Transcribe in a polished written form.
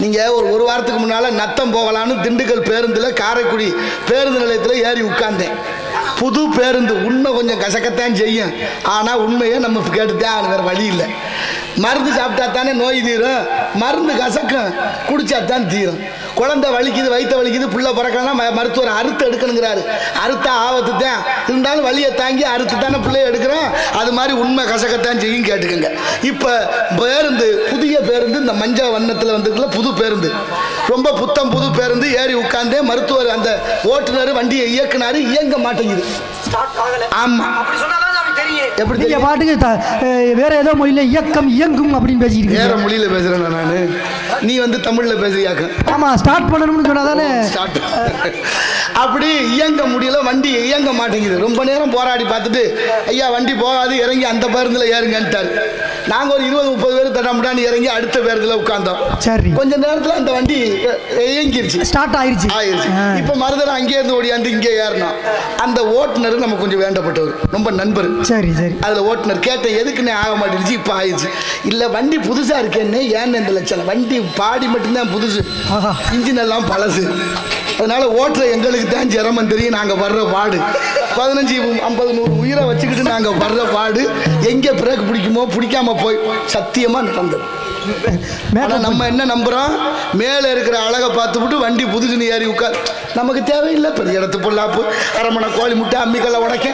நீங்கள் ஒரு வாரத்துக்கு முன்னால் நத்தம் போகலான்னு திண்டுக்கல் பேருந்தில் காரைக்குடி பேருந்து நிலையத்தில் ஏறி உட்கார்ந்தேன். புது பேருந்து உண்மை கொஞ்சம் கசக்கத்தான் செய்யும். ஆனால் உண்மையை நம்ம கேட்டுத்தான் வேறு வழி இல்லை. மருந்து சாப்பிட்டா தானே நோய் தீரும். மருந்து கசக்கும், குடிச்சா தான் தீரும். குழந்தை வலிக்குது, வயிற்ற வலிக்குது, புள்ள பிறக்கலாம், மருத்துவர் அறுத்து எடுக்கணுங்கிறாரு. அறுத்தா ஆபத்து தான், இருந்தாலும் வலியை தாங்கி அறுத்து தானே பிள்ளைய எடுக்கிறோம். அது மாதிரி உண்மை கசக்கத்தான் செய்யும், கேட்டுக்கோங்க. இப்போ பேருந்து, புதிய பேருந்து, இந்த மஞ்சள் வண்ணத்தில் வந்துருக்குல புது பேருந்து, ரொம்ப புத்தம் புது பேருந்து ஏறி உட்கார்ந்தே மருத்துவர் அந்த ஓட்டுநர் வண்டியை இயக்குனாரு, இயங்க மாட்டேங்குது. ஆமா, எப்படி நீங்க பாட்டுக்கு வேற ஏதோ மொழியில இயக்கம் இயங்கும் அப்படின்னு பேசிட்டு வேற மொழியில பேசுறேன் நானு, நீ வந்து தமிழ்ல பேசுறியாக்க. ஆமா, ஸ்டார்ட் பண்ணணும்னு சொன்னாதானே ஸ்டார்ட். அப்படி இயங்க முடியல, வண்டி இயங்க மாட்டேங்குது. ரொம்ப நேரம் போராடி பார்த்துட்டு ஐயா வண்டி போகாது, இறங்கி அந்த பேருந்துல ஏறுங்கன்ட்டாரு. நாங்க ஒரு 20-30 பேர் தட்டாமுட்டான்னு இறங்கி அடுத்த பேருந்துல உட்கார்ந்தோம். சரி, கொஞ்ச நேரத்துல அந்த வண்டி இயங்கிருச்சு, ஸ்டார்ட் ஆயிருச்சு. இப்ப மறுதல அங்கே இருந்து ஓடியாந்து இங்கே ஏறணும். அந்த ஓட்டுநர் நம்ம கொஞ்சம் வேண்டப்பட்டவர், ரொம்ப நண்பர். சரி சரி. அதுல ஓட்டுநர் கேட்டேன், எதுக்குன்னு ஆக மாட்டேங்குச்சு. இப்ப ஆயிடுச்சு. இல்ல வண்டி புதுசா இருக்கேன்னு. ஏன்னு இந்த லட்சணம், வண்டி பாடி மட்டும்தான் புதுசு, இன்ஜின் எல்லாம் பழசு. அதனால ஓட்டுற எங்களுக்கு தான் சிரமம் தெரியும். நாங்க வர்ற பாடு 15-50-100 உயிரை வச்சுக்கிட்டு நாங்க வர்ற பாடு, எங்க பிரேக் பிடிக்குமோ பிடிக்காம போய் சத்தியமா நடந்தது. நம்ம என்ன நம்புறோம், மேல இருக்கிற அழகை பார்த்துவிட்டு வண்டி புதுசுன்னு ஏறி உட்கார். நமக்கு தேவையில்லை பெரிய இடத்து பொல்லாப்பு, அரமணை கோழி முட்டை, அம்மிக்கல்ல உடைக்க.